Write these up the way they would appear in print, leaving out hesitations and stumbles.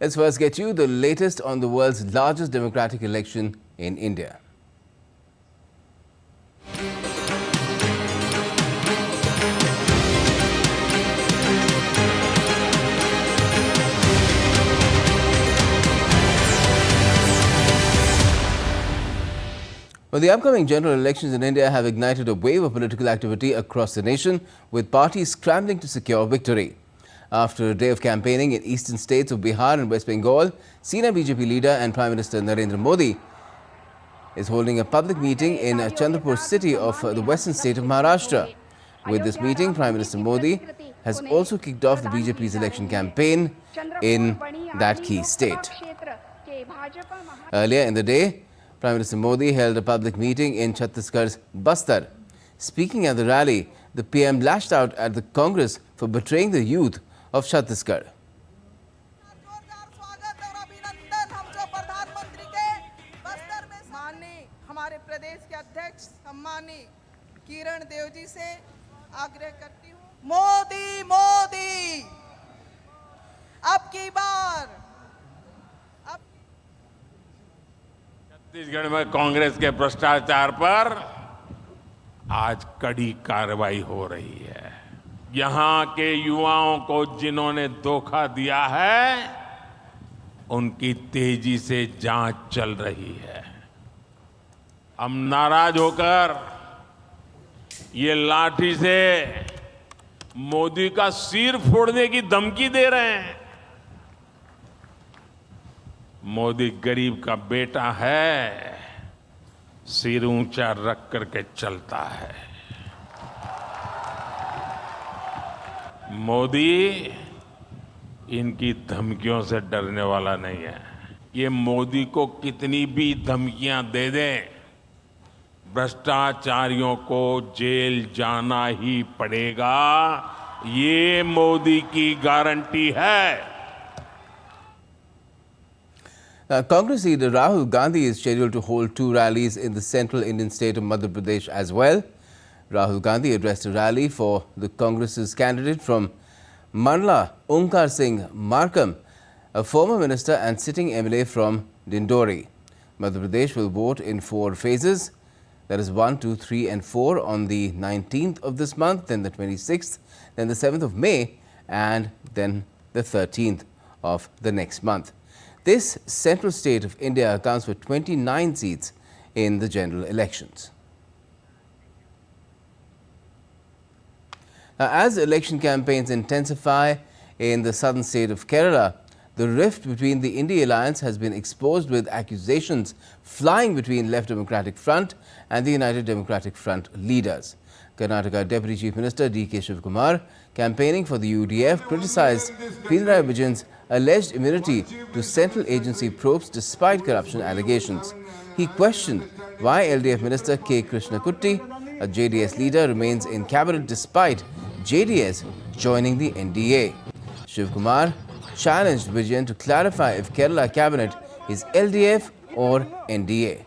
Let's first get you the latest on the world's largest democratic election in India. Well, the upcoming general elections in India have ignited a wave of political activity across the nation, with parties scrambling to secure victory. After a day of campaigning in eastern states of Bihar and West Bengal, senior BJP leader and Prime Minister Narendra Modi is holding a public meeting in Chandrapur city of the western state of Maharashtra. With this meeting, Prime Minister Modi has also kicked off the BJP's election campaign in that key state. Earlier in the day, Prime Minister Modi held a public meeting in Chhattisgarh's Bastar. Speaking at the rally, the PM lashed out at the Congress for betraying the youth of Chhattisgarh. हमारे प्रदेश के अध्यक्ष सम्माननीय किरण देव जी से आग्रह करती हूं, मोदी मोदी अब की बार छत्तीसगढ़ में कांग्रेस के भ्रष्टाचार पर आज कड़ी कार्रवाई हो रही है। यहां के युवाओं को जिन्होंने धोखा दिया है, उनकी तेजी से जांच चल रही है। हम नाराज होकर ये लाठी से मोदी का सिर फोड़ने की धमकी दे रहे हैं। मोदी गरीब का बेटा है, सिर ऊंचा रख करके चलता है। मोदी इनकी धमकियों से डरने वाला नहीं है। ये मोदी को कितनी भी धमकियां दे दें, भ्रष्टाचारियों को जेल जाना ही पड़ेगा, ये मोदी की गारंटी है। Congress leader Rahul Gandhi is scheduled to hold 2 rallies in the central Indian state of Madhya Pradesh as well. Rahul Gandhi addressed a rally for the Congress's candidate from Mandla, Omkar Singh Markam, a former minister and sitting MLA from Dindori. Madhya Pradesh will vote in 4 phases. That is 1, 2, 3 and 4 on the 19th of this month, then the 26th, then the 7th of May and then the 13th of the next month. This central state of India accounts for 29 seats in the general elections. Now, as election campaigns intensify in the southern state of Kerala, the rift between the India alliance has been exposed, with accusations flying between Left Democratic Front and the United Democratic Front leaders. Karnataka Deputy Chief Minister D.K. Shivkumar, campaigning for the UDF, criticized Pinarayi Vijayan's alleged immunity to central agency probes despite corruption allegations. He questioned why LDF Minister K. Krishnakutty, a JDS leader, remains in cabinet despite JDS joining the NDA. Shivkumar challenged Vijayan to clarify if Kerala cabinet is LDF or NDA.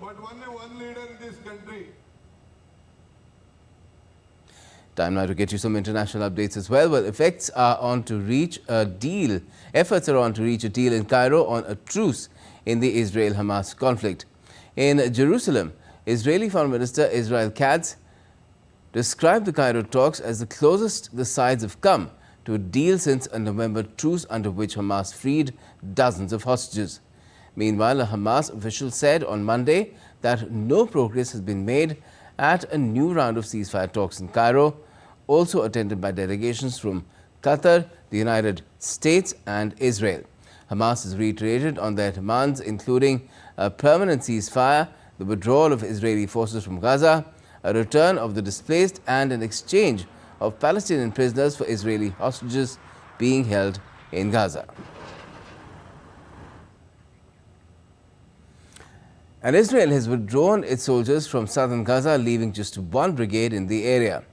Time now to get you some international updates as well. Well, efforts are on to reach a deal in Cairo on a truce in the Israel-Hamas conflict. In Jerusalem, Israeli Foreign Minister Israel Katz described the Cairo talks as the closest the sides have come to a deal since a November truce under which Hamas freed dozens of hostages. Meanwhile, a Hamas official said on Monday that no progress has been made at a new round of ceasefire talks in Cairo, also attended by delegations from Qatar, the United States and Israel. Hamas has reiterated on their demands, including a permanent ceasefire, the withdrawal of Israeli forces from Gaza, a return of the displaced and an exchange of Palestinian prisoners for Israeli hostages being held in Gaza. And Israel has withdrawn its soldiers from southern Gaza, leaving just 1 brigade in the area.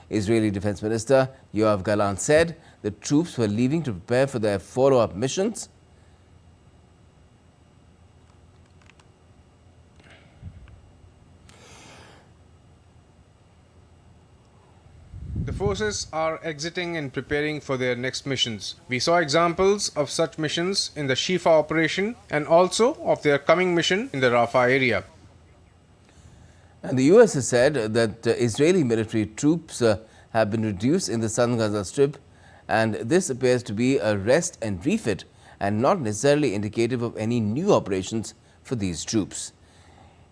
Israeli Defense Minister Yoav Gallant said the troops were leaving to prepare for their follow-up missions. The forces are exiting and preparing for their next missions. We saw examples of such missions in the Shifa operation and also of their coming mission in the Rafah area. And the US has said that Israeli military troops have been reduced in the southern Gaza Strip, and this appears to be a rest and refit and not necessarily indicative of any new operations for these troops.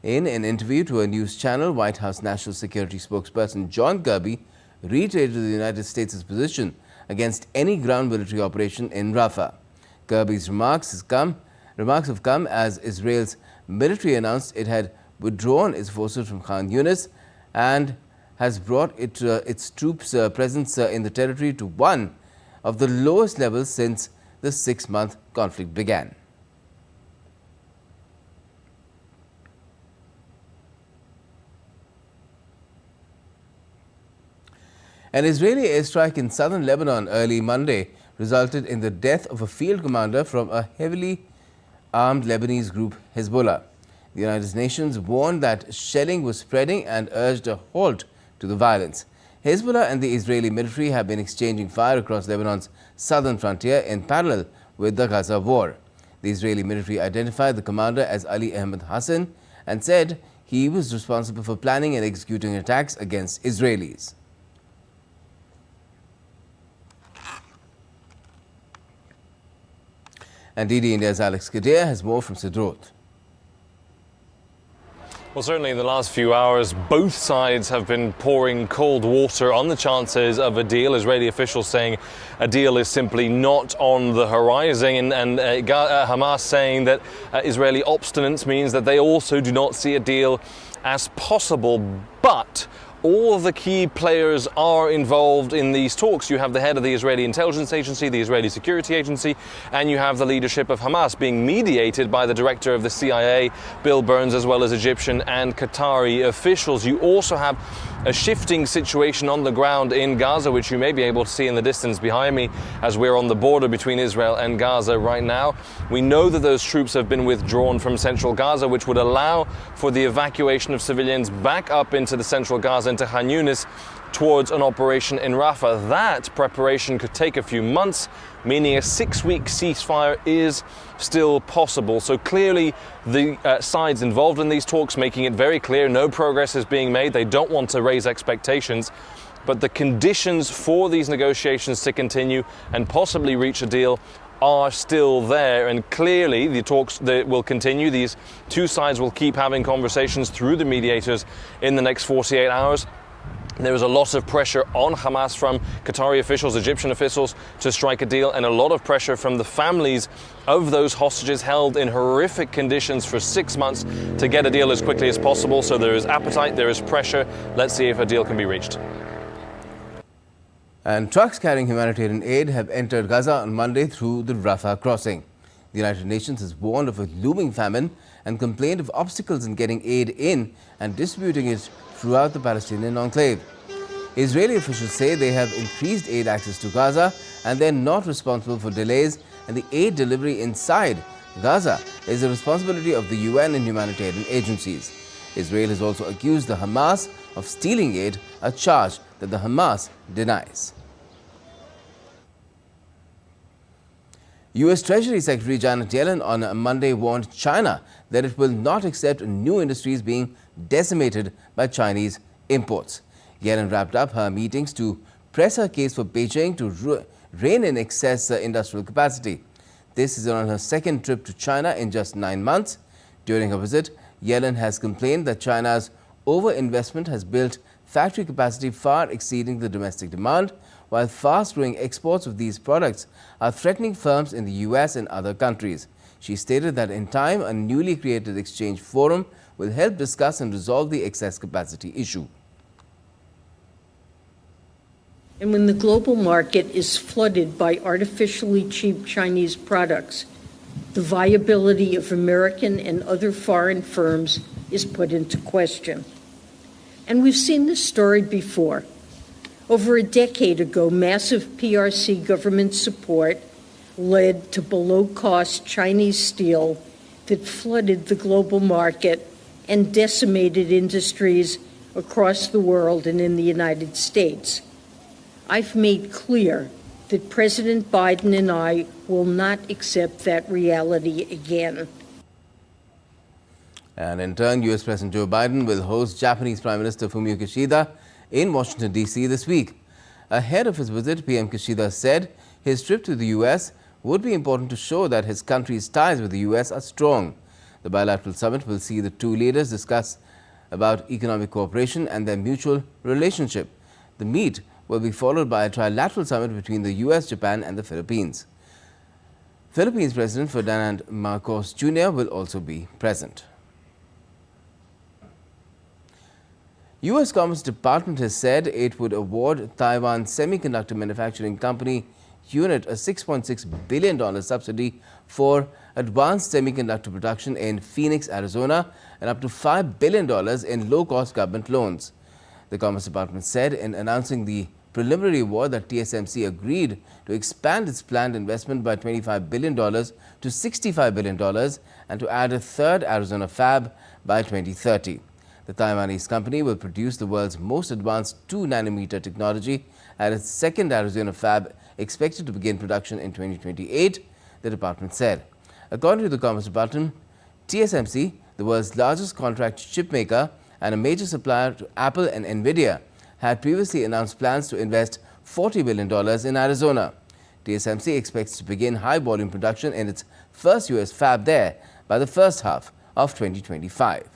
In an interview to a news channel, White House National Security spokesperson John Kirby reiterated the United States' position against any ground military operation in Rafah. Kirby's remarks have come as Israel's military announced it had withdrawn its forces from Khan Yunis and has brought its troops' presence in the territory to one of the lowest levels since the 6-month conflict began. An Israeli airstrike in southern Lebanon early Monday resulted in the death of a field commander from a heavily armed Lebanese group, Hezbollah. The United Nations warned that shelling was spreading and urged a halt to the violence. Hezbollah and the Israeli military have been exchanging fire across Lebanon's southern frontier in parallel with the Gaza war. The Israeli military identified the commander as Ali Ahmed Hassan and said he was responsible for planning and executing attacks against Israelis. And DD India's Alex Kadir has more from Sidrot. Well, certainly in the last few hours, both sides have been pouring cold water on the chances of a deal. Israeli officials saying a deal is simply not on the horizon, and Hamas saying that Israeli obstinance means that they also do not see a deal as possible. But all of the key players are involved in these talks. You have the head of the Israeli intelligence agency, the Israeli security agency, and you have the leadership of Hamas being mediated by the director of the CIA, Bill Burns, as well as Egyptian and Qatari officials. You also have a shifting situation on the ground in Gaza, which you may be able to see in the distance behind me as we're on the border between Israel and Gaza right now. We know that those troops have been withdrawn from central Gaza, which would allow for the evacuation of civilians back up into the central Gaza, into Khan Yunis, towards an operation in Rafah. That preparation could take a few months, meaning a 6-week ceasefire is still possible. So clearly the sides involved in these talks making it very clear no progress is being made. They don't want to raise expectations, but the conditions for these negotiations to continue and possibly reach a deal are still there, and clearly the talks that will continue. These two sides will keep having conversations through the mediators in the next 48 hours. There is a lot of pressure on Hamas from Qatari officials, Egyptian officials, to strike a deal, and a lot of pressure from the families of those hostages held in horrific conditions for 6 months to get a deal as quickly as possible. So there is appetite, there is pressure. Let's see if a deal can be reached. And trucks carrying humanitarian aid have entered Gaza on Monday through the Rafah crossing. The United Nations has warned of a looming famine and complained of obstacles in getting aid in and distributing it throughout the Palestinian enclave. Israeli officials say they have increased aid access to Gaza and they're not responsible for delays, and the aid delivery inside Gaza is the responsibility of the UN and humanitarian agencies. Israel has also accused the Hamas of stealing aid, a charge that the Hamas denies. US Treasury Secretary Janet Yellen on Monday warned China that it will not accept new industries being decimated by Chinese imports. Yellen wrapped up her meetings to press her case for Beijing to rein in excess industrial capacity. This is on her second trip to China in just 9 months. During her visit, Yellen has complained that China's overinvestment has built factory capacity far exceeding the domestic demand, while fast-growing exports of these products are threatening firms in the US and other countries. She stated that in time, a newly created exchange forum will help discuss and resolve the excess capacity issue. And when the global market is flooded by artificially cheap Chinese products, the viability of American and other foreign firms is put into question. And we've seen this story before. Over a decade ago, massive PRC government support led to below-cost Chinese steel that flooded the global market and decimated industries across the world and in the United States. I've made clear that President Biden and I will not accept that reality again. And in turn, U.S. President Joe Biden will host Japanese Prime Minister Fumio Kishida in Washington, D.C. this week. Ahead of his visit, PM Kishida said his trip to the U.S. would be important to show that his country's ties with the U.S. are strong. The bilateral summit will see the two leaders discuss about economic cooperation and their mutual relationship. The meet will be followed by a trilateral summit between the U.S., Japan and the Philippines. Philippines President Ferdinand Marcos Jr. will also be present. U.S. Commerce Department has said it would award Taiwan Semiconductor Manufacturing Company unit a $6.6 billion subsidy for advanced semiconductor production in Phoenix, Arizona, and up to $5 billion in low-cost government loans. The Commerce Department said in announcing the preliminary award that TSMC agreed to expand its planned investment by $25 billion to $65 billion and to add a third Arizona fab by 2030. The Taiwanese company will produce the world's most advanced 2-nanometer technology at its second Arizona fab, expected to begin production in 2028, the department said. According to the Commerce Department, TSMC, the world's largest contract chip maker and a major supplier to Apple and Nvidia, had previously announced plans to invest $40 billion in Arizona. TSMC expects to begin high-volume production in its first U.S. fab there by the first half of 2025.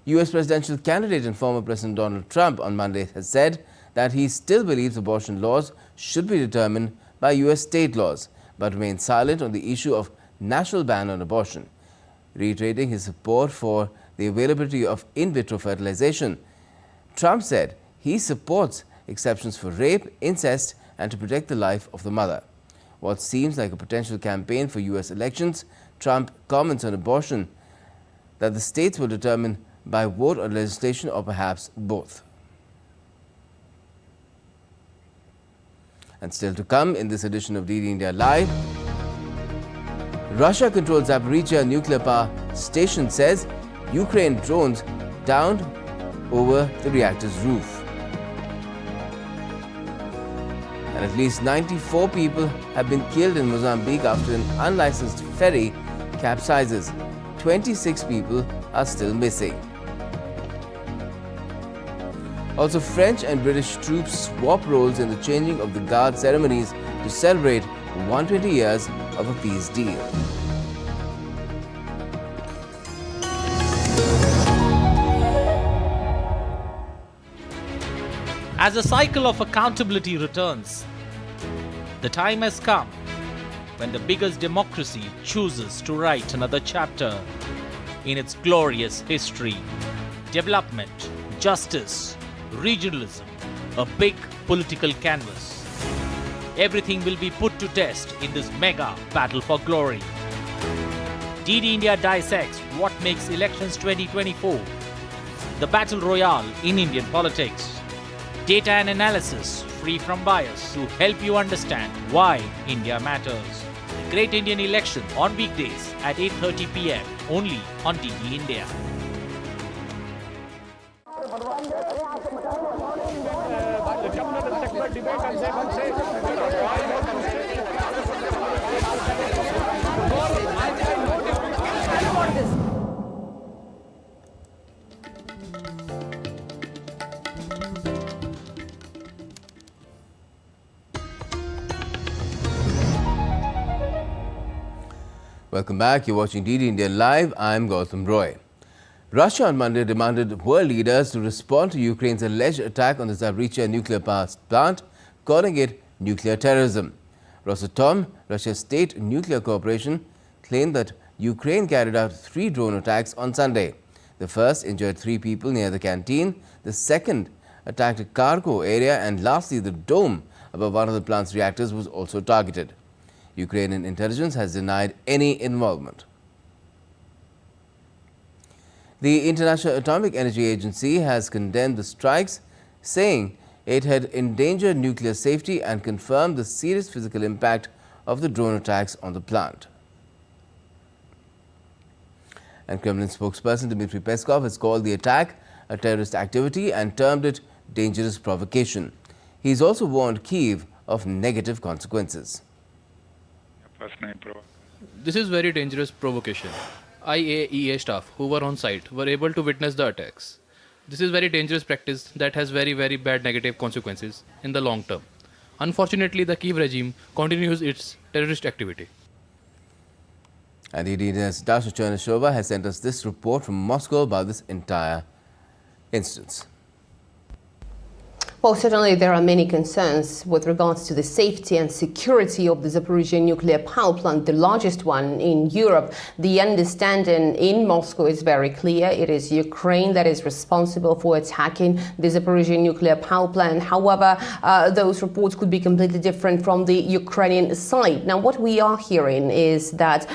U.S. presidential candidate and former President Donald Trump on Monday has said that he still believes abortion laws should be determined by U.S. state laws, but remains silent on the issue of national ban on abortion. Reiterating his support for the availability of in vitro fertilization, Trump said he supports exceptions for rape, incest, and to protect the life of the mother. What seems like a potential campaign for U.S. elections, Trump comments on abortion that the states will determine by vote or legislation, or perhaps both. And still to come in this edition of DD India Live, Russia-controlled Zaporizhzhia nuclear power station says Ukraine drones downed over the reactor's roof. And at least 94 people have been killed in Mozambique after an unlicensed ferry capsizes. 26 people are still missing. Also, French and British troops swap roles in the changing of the guard ceremonies to celebrate 120 years of a peace deal. As the cycle of accountability returns, the time has come when the biggest democracy chooses to write another chapter in its glorious history. Development, justice, regionalism, a big political canvas. Everything will be put to test in this mega battle for glory. DD India dissects what makes elections 2024 the battle royale in Indian politics. Data and analysis free from bias to help you understand why India matters. The Great Indian Election on weekdays at 8:30 p.m. only on DD India. Welcome back. You're watching DD India Live. I'm Gautam Roy. Russia on Monday demanded world leaders to respond to Ukraine's alleged attack on the Zaporizhzhia nuclear power plant, calling it nuclear terrorism. Rosatom, Russia's state nuclear corporation, claimed that Ukraine carried out 3 drone attacks on Sunday. The first injured 3 people near the canteen, the second attacked a cargo area, and lastly the dome above one of the plant's reactors was also targeted. Ukrainian intelligence has denied any involvement. The International Atomic Energy Agency has condemned the strikes, saying it had endangered nuclear safety and confirmed the serious physical impact of the drone attacks on the plant. And Kremlin spokesperson Dmitry Peskov has called the attack a terrorist activity and termed it dangerous provocation. He's also warned Kyiv of negative consequences. This is very dangerous provocation. IAEA staff who were on site were able to witness the attacks. This is very dangerous practice that has very, very bad negative consequences in the long term. Unfortunately, the Kyiv regime continues its terrorist activity. And ED's Darshan Cherneshova has sent us this report from Moscow about this entire instance. Well, certainly there are many concerns with regards to the safety and security of the Zaporizhzhia nuclear power plant, the largest one in Europe. The understanding in Moscow is very clear. It is Ukraine that is responsible for attacking the Zaporizhzhia nuclear power plant. However, those reports could be completely different from the Ukrainian side. Now, what we are hearing is that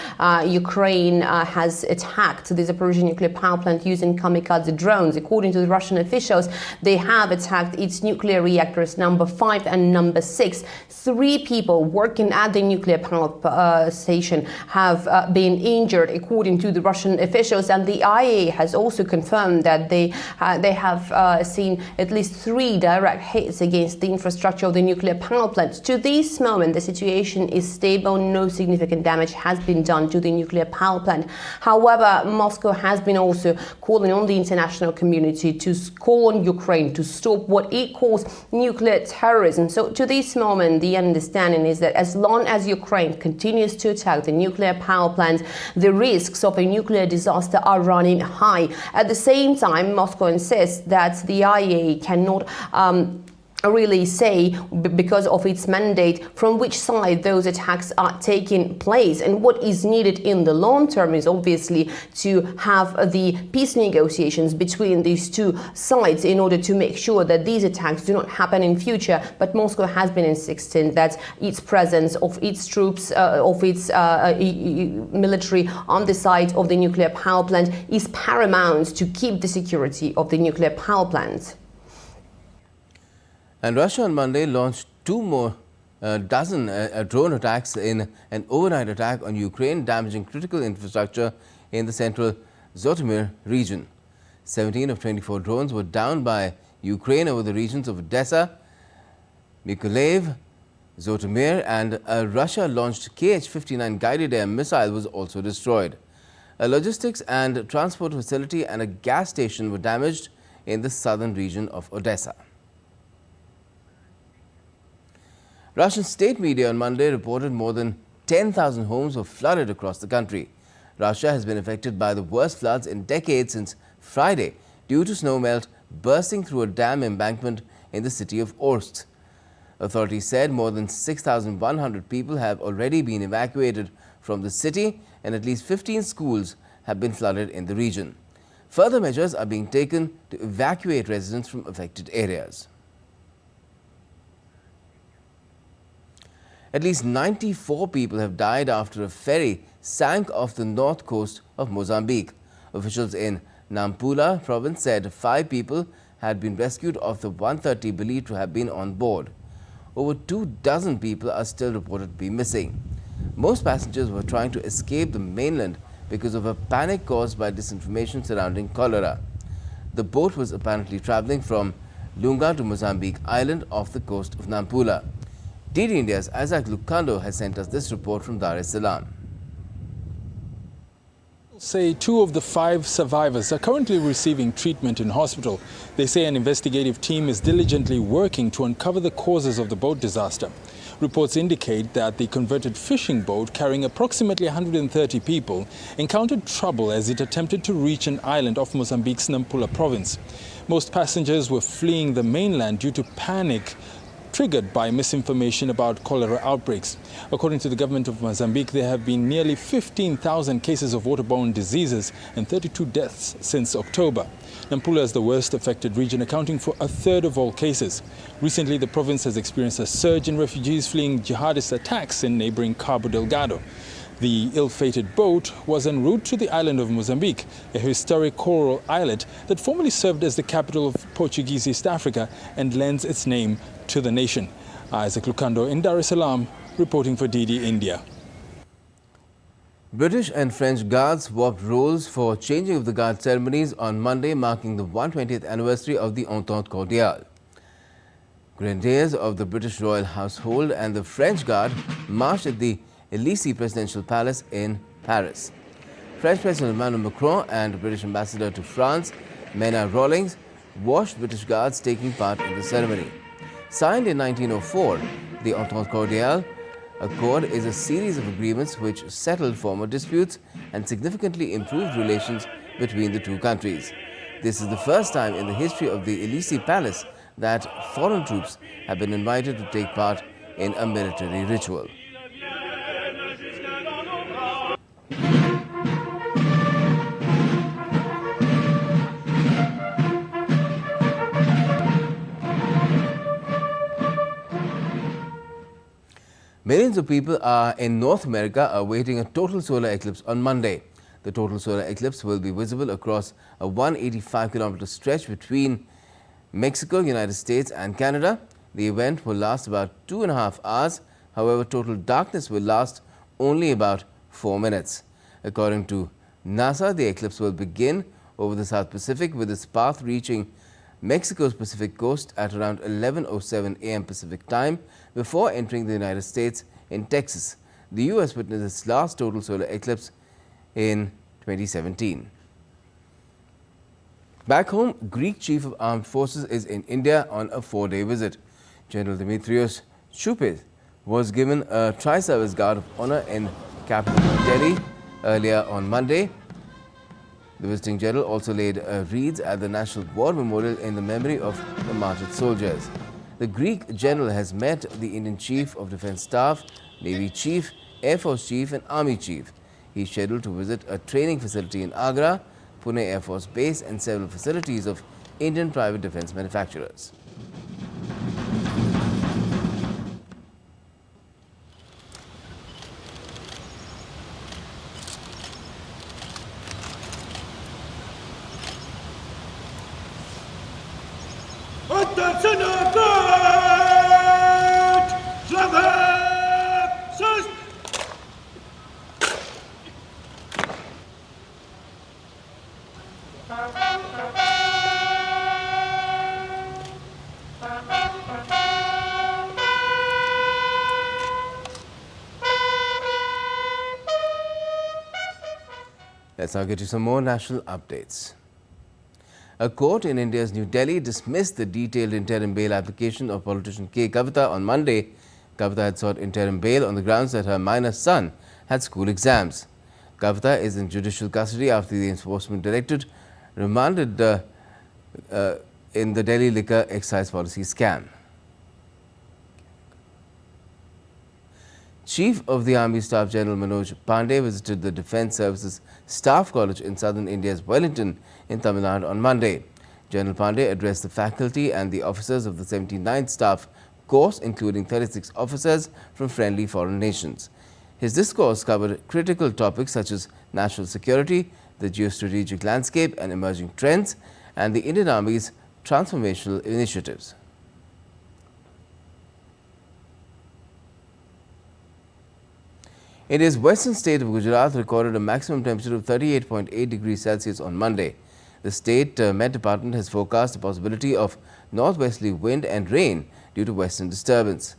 Ukraine has attacked the Zaporizhzhia nuclear power plant using kamikaze drones. According to the Russian officials, they have attacked its nuclear reactors number 5 and number 6. 3 people working at the nuclear power station have been injured, according to the Russian officials, and the IAEA has also confirmed that they have seen at least 3 direct hits against the infrastructure of the nuclear power plant. To this moment, the situation is stable. No significant damage has been done to the nuclear power plant. However, Moscow has been also calling on the international community to call on Ukraine to stop what it calls nuclear terrorism. So to this moment, the understanding is that as long as Ukraine continues to attack the nuclear power plant, the risks of a nuclear disaster are running high. At the same time, Moscow insists that the IAEA cannot really say, because of its mandate, from which side those attacks are taking place. And what is needed in the long term is obviously to have the peace negotiations between these two sides in order to make sure that these attacks do not happen in future. But Moscow has been insisting that its presence of its troops, of its military on the side of the nuclear power plant is paramount to keep the security of the nuclear power plant. And Russia on Monday launched 2 more dozen drone attacks in an overnight attack on Ukraine, damaging critical infrastructure in the central Zhytomyr region. 17 of 24 drones were downed by Ukraine over the regions of Odessa, Mykolaiv, Zhytomyr, and a Russia-launched Kh-59 guided air missile was also destroyed. A logistics and transport facility and a gas station were damaged in the southern region of Odessa. Russian state media on Monday reported more than 10,000 homes were flooded across the country. Russia has been affected by the worst floods in decades since Friday due to snowmelt bursting through a dam embankment in the city of Orsk. Authorities said more than 6,100 people have already been evacuated from the city and at least 15 schools have been flooded in the region. Further measures are being taken to evacuate residents from affected areas. At least 94 people have died after a ferry sank off the north coast of Mozambique. Officials in Nampula province said 5 people had been rescued off the 130 believed to have been on board. Over 24 people are still reported to be missing. Most passengers were trying to escape the mainland because of a panic caused by disinformation surrounding cholera. The boat was apparently travelling from Lunga to Mozambique Island off the coast of Nampula. DD India's Isaac Lukando has sent us this report from Dar es Salaam. Say 2 of the 5 survivors are currently receiving treatment in hospital. They say an investigative team is diligently working to uncover the causes of the boat disaster. Reports indicate that the converted fishing boat carrying approximately 130 people encountered trouble as it attempted to reach an island off Mozambique's Nampula province. Most passengers were fleeing the mainland due to panic triggered by misinformation about cholera outbreaks. According to the government of Mozambique, there have been nearly 15,000 cases of waterborne diseases and 32 deaths since October. Nampula is the worst affected region, accounting for a third of all cases. Recently, the province has experienced a surge in refugees fleeing jihadist attacks in neighboring Cabo Delgado. The ill-fated boat was en route to the island of Mozambique, a historic coral islet that formerly served as the capital of Portuguese East Africa and lends its name to the nation. Isaac Lukando in Dar es Salaam, reporting for DD India. British and French guards swapped roles for changing of the guard ceremonies on Monday, marking the 120th anniversary of the Entente Cordiale. Grenadiers of the British royal household and the French Guard marched at the Eclipse presidential palace in Paris. French President Emmanuel Macron and British Ambassador to France, Mena Rawlings, watched British Guards taking part in the ceremony. Signed in 1904, the Entente Cordiale Accord is a series of agreements which settled former disputes and significantly improved relations between the two countries. This is the first time in the history of the Elysee Palace that foreign troops have been invited to take part in a military ritual. Millions of people in North America are awaiting a total solar eclipse on Monday. The total solar eclipse will be visible across a 185-kilometer stretch between Mexico, United States and Canada. The event will last about 2.5 hours. However, total darkness will last only about 4 minutes. According to NASA, the eclipse will begin over the South Pacific with its path reaching Mexico's Pacific coast at around 11:07 a.m. Pacific time before entering the United States in Texas. The U.S. witnessed its last total solar eclipse in 2017. Back home, Greek Chief of Armed Forces is in India on a 4-day visit. General Dimitrios Choupis was given a Tri-Service Guard of Honor in capital Delhi earlier on Monday. The visiting general also laid wreaths at the National War Memorial in the memory of the martyred soldiers. The Greek general has met the Indian Chief of Defence Staff, Navy Chief, Air Force Chief and Army Chief. He is scheduled to visit a training facility in Agra, Pune Air Force Base and several facilities of Indian private defence manufacturers. Let's now get you some more national updates. A court in India's New Delhi dismissed the detailed interim bail application of politician K. Kavita on Monday. Kavita had sought interim bail on the grounds that her minor son had school exams. Kavita is in judicial custody after the Enforcement Directorate remanded in the Delhi liquor excise policy scam. Chief of the Army Staff General Manoj Pandey visited the Defence Services Staff College in southern India's Wellington in Tamil Nadu on Monday. General Pandey addressed the faculty and the officers of the 79th Staff course, including 36 officers from friendly foreign nations. His discourse covered critical topics such as national security, the geostrategic landscape and emerging trends, and the Indian Army's transformational initiatives. India's western state of Gujarat recorded a maximum temperature of 38.8 degrees Celsius on Monday. The state Met Department has forecast the possibility of northwesterly wind and rain due to western disturbance.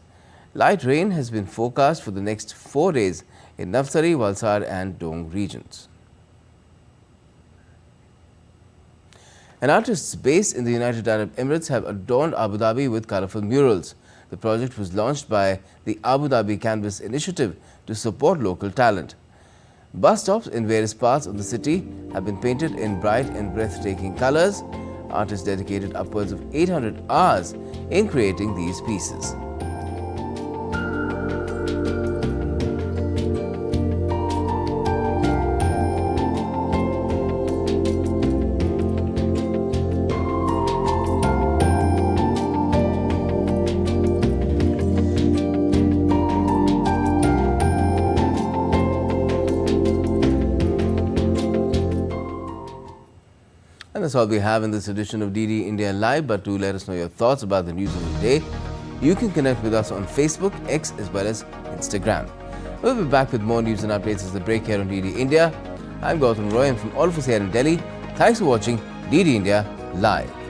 Light rain has been forecast for the next 4 days in Navsari, Valsad and Dong regions. And artists based in the United Arab Emirates have adorned Abu Dhabi with colourful murals. The project was launched by the Abu Dhabi Canvas Initiative to support local talent. Bus stops in various parts of the city have been painted in bright and breathtaking colours. Artists dedicated upwards of 800 hours in creating these pieces. And that's all we have in this edition of DD India Live, but do let us know your thoughts about the news of the day. You can connect with us on Facebook, X as well as Instagram. We'll be back with more news and updates as the break here on DD India. I'm Gautam Roy and from all of us here in Delhi, thanks for watching DD India Live.